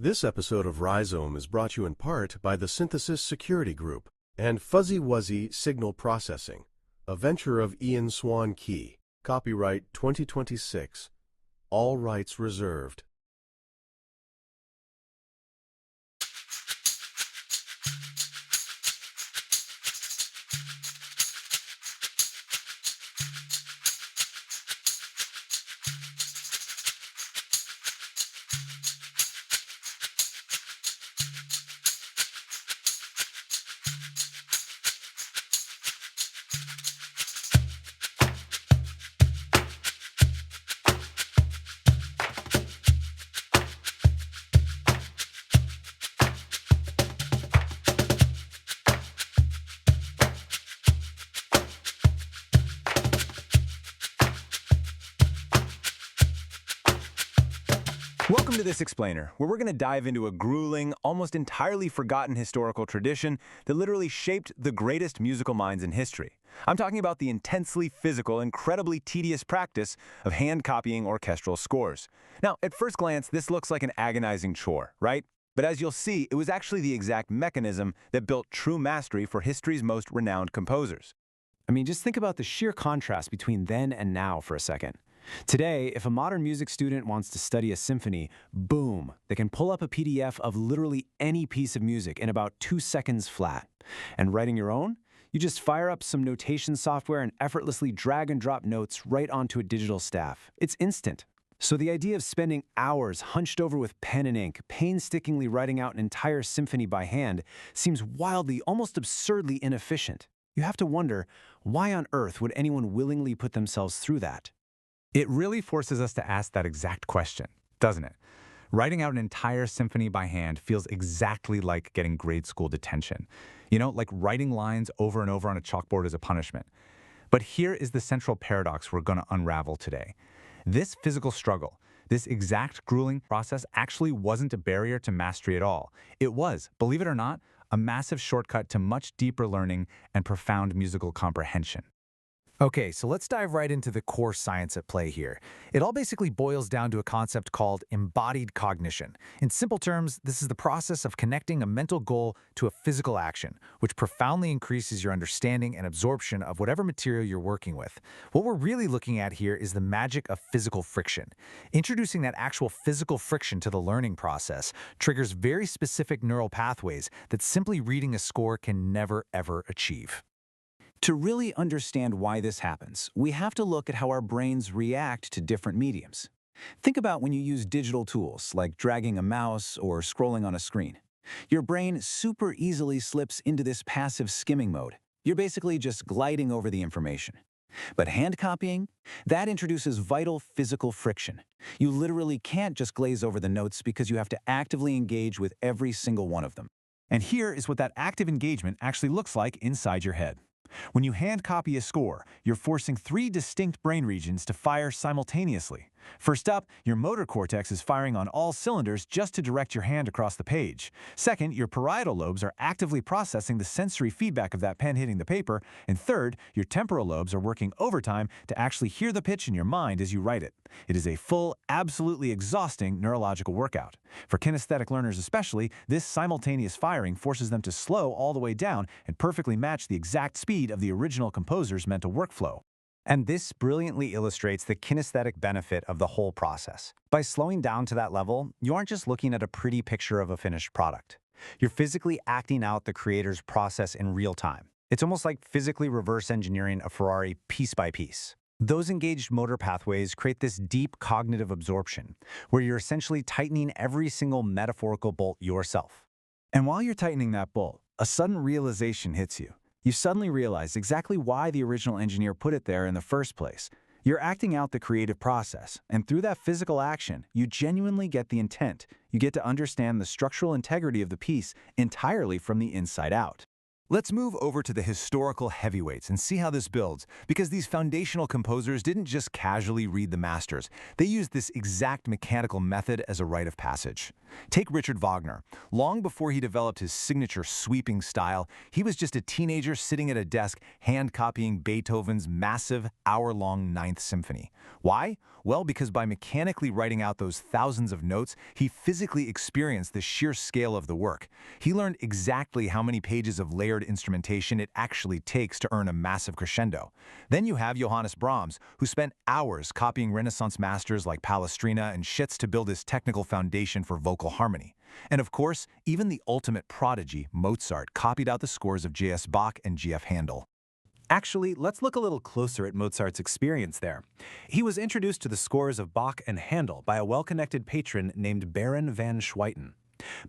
This episode of Rhizome is brought to you in part by the Synthesis Security Group and Fuzzy Wuzzy Signal Processing, a venture of Ian Swanke. Copyright 2026. All rights reserved. Welcome to This Explainer, where we're going to dive into a grueling, almost entirely forgotten historical tradition that literally shaped the greatest musical minds in history. I'm talking about the intensely physical, incredibly tedious practice of hand-copying orchestral scores. Now, at first glance, this looks like an agonizing chore, right? But as you'll see, it was actually the exact mechanism that built true mastery for history's most renowned composers. I mean, just think about the sheer contrast between then and now for a second. Today, if a modern music student wants to study a symphony, boom, they can pull up a PDF of literally any piece of music in about 2 seconds flat. And writing your own? You just fire up some notation software and effortlessly drag and drop notes right onto a digital staff. It's instant. So the idea of spending hours hunched over with pen and ink, painstakingly writing out an entire symphony by hand, seems wildly, almost absurdly inefficient. You have to wonder, why on earth would anyone willingly put themselves through that? It really forces us to ask that exact question, doesn't it? Writing out an entire symphony by hand feels exactly like getting grade school detention. You know, like writing lines over and over on a chalkboard as a punishment. But here is the central paradox we're going to unravel today. This physical struggle, this exact grueling process actually wasn't a barrier to mastery at all. It was, believe it or not, a massive shortcut to much deeper learning and profound musical comprehension. Okay, so let's dive right into the core science at play here. It all basically boils down to a concept called embodied cognition. In simple terms, this is the process of connecting a mental goal to a physical action, which profoundly increases your understanding and absorption of whatever material you're working with. What we're really looking at here is the magic of physical friction. Introducing that actual physical friction to the learning process triggers very specific neural pathways that simply reading a score can never, ever achieve. To really understand why this happens, we have to look at how our brains react to different mediums. Think about when you use digital tools, like dragging a mouse or scrolling on a screen. Your brain super easily slips into this passive skimming mode. You're basically just gliding over the information. But hand copying? That introduces vital physical friction. You literally can't just glaze over the notes because you have to actively engage with every single one of them. And here is what that active engagement actually looks like inside your head. When you hand copy a score, you're forcing 3 distinct brain regions to fire simultaneously. First up, your motor cortex is firing on all cylinders just to direct your hand across the page. Second, your parietal lobes are actively processing the sensory feedback of that pen hitting the paper. And third, your temporal lobes are working overtime to actually hear the pitch in your mind as you write it. It is a full, absolutely exhausting neurological workout. For kinesthetic learners especially, this simultaneous firing forces them to slow all the way down and perfectly match the exact speed of the original composer's mental workflow. And this brilliantly illustrates the kinesthetic benefit of the whole process. By slowing down to that level, you aren't just looking at a pretty picture of a finished product. You're physically acting out the creator's process in real time. It's almost like physically reverse engineering a Ferrari piece by piece. Those engaged motor pathways create this deep cognitive absorption, where you're essentially tightening every single metaphorical bolt yourself. And while you're tightening that bolt, a sudden realization hits you. You suddenly realize exactly why the original engineer put it there in the first place. You're acting out the creative process, and through that physical action, you genuinely get the intent. You get to understand the structural integrity of the piece entirely from the inside out. Let's move over to the historical heavyweights and see how this builds, because these foundational composers didn't just casually read the masters. They used this exact mechanical method as a rite of passage. Take Richard Wagner. Long before he developed his signature sweeping style, he was just a teenager sitting at a desk hand-copying Beethoven's massive, hour-long Ninth Symphony. Why? Well, because by mechanically writing out those thousands of notes, he physically experienced the sheer scale of the work. He learned exactly how many pages of layered instrumentation it actually takes to earn a massive crescendo. Then you have Johannes Brahms, who spent hours copying Renaissance masters like Palestrina and Schütz to build his technical foundation for vocal harmony. And of course, even the ultimate prodigy, Mozart, copied out the scores of J.S. Bach and G.F. Handel. Actually, let's look a little closer at Mozart's experience there. He was introduced to the scores of Bach and Handel by a well-connected patron named Baron van Swieten.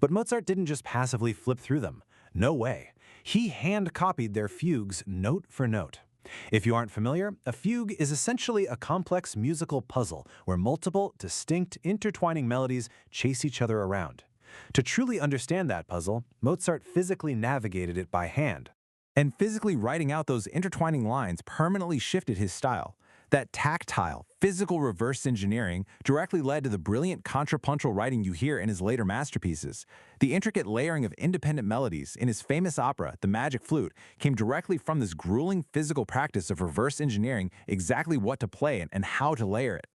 But Mozart didn't just passively flip through them. No way. He hand-copied their fugues note for note. If you aren't familiar, a fugue is essentially a complex musical puzzle where multiple, distinct, intertwining melodies chase each other around. To truly understand that puzzle, Mozart physically navigated it by hand. And physically writing out those intertwining lines permanently shifted his style. That tactile, physical reverse engineering directly led to the brilliant contrapuntal writing you hear in his later masterpieces. The intricate layering of independent melodies in his famous opera, The Magic Flute, came directly from this grueling physical practice of reverse engineering exactly what to play and how to layer it.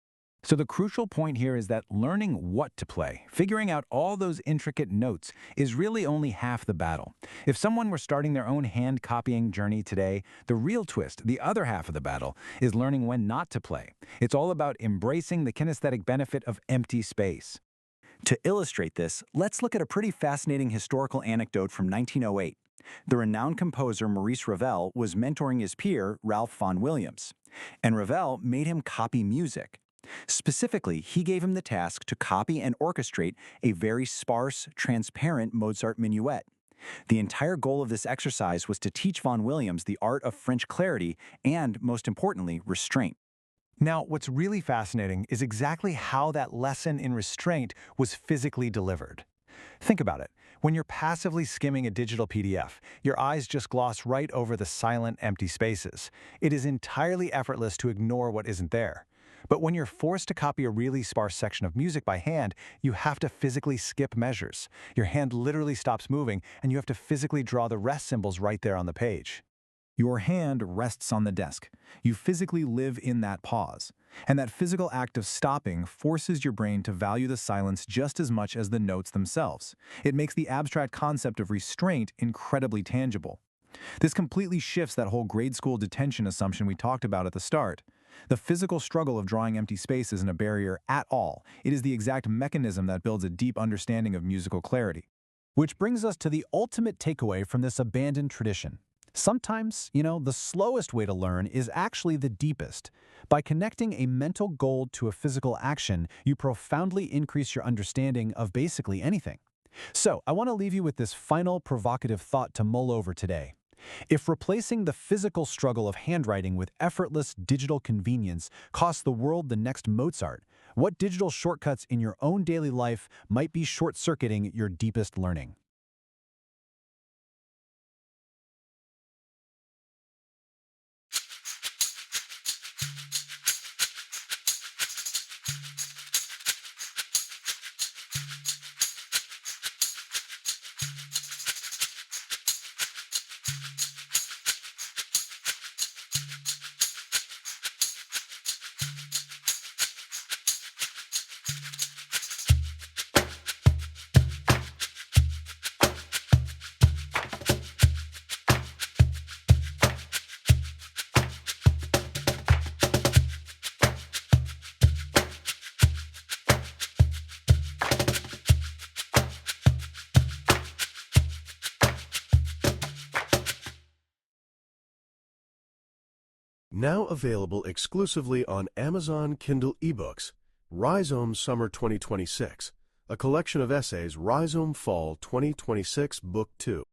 So the crucial point here is that learning what to play, figuring out all those intricate notes, is really only half the battle. If someone were starting their own hand-copying journey today, the real twist, the other half of the battle, is learning when not to play. It's all about embracing the kinesthetic benefit of empty space. To illustrate this, let's look at a pretty fascinating historical anecdote from 1908. The renowned composer Maurice Ravel was mentoring his peer, Ralph Vaughan Williams, and Ravel made him copy music. Specifically, he gave him the task to copy and orchestrate a very sparse, transparent Mozart minuet. The entire goal of this exercise was to teach Vaughan Williams the art of French clarity and, most importantly, restraint. Now, what's really fascinating is exactly how that lesson in restraint was physically delivered. Think about it. When you're passively skimming a digital PDF, your eyes just gloss right over the silent, empty spaces. It is entirely effortless to ignore what isn't there. But when you're forced to copy a really sparse section of music by hand, you have to physically skip measures. Your hand literally stops moving, and you have to physically draw the rest symbols right there on the page. Your hand rests on the desk. You physically live in that pause. And that physical act of stopping forces your brain to value the silence just as much as the notes themselves. It makes the abstract concept of restraint incredibly tangible. This completely shifts that whole grade school detention assumption we talked about at the start. The physical struggle of drawing empty space isn't a barrier at all. It is the exact mechanism that builds a deep understanding of musical clarity. Which brings us to the ultimate takeaway from this abandoned tradition. Sometimes, the slowest way to learn is actually the deepest. By connecting a mental goal to a physical action, you profoundly increase your understanding of basically anything. So, I want to leave you with this final provocative thought to mull over today. If replacing the physical struggle of handwriting with effortless digital convenience costs the world the next Mozart, what digital shortcuts in your own daily life might be short-circuiting your deepest learning? Now available exclusively on Amazon Kindle eBooks, Rhizome Summer 2026, a collection of essays, Rhizome Fall 2026 Book 2.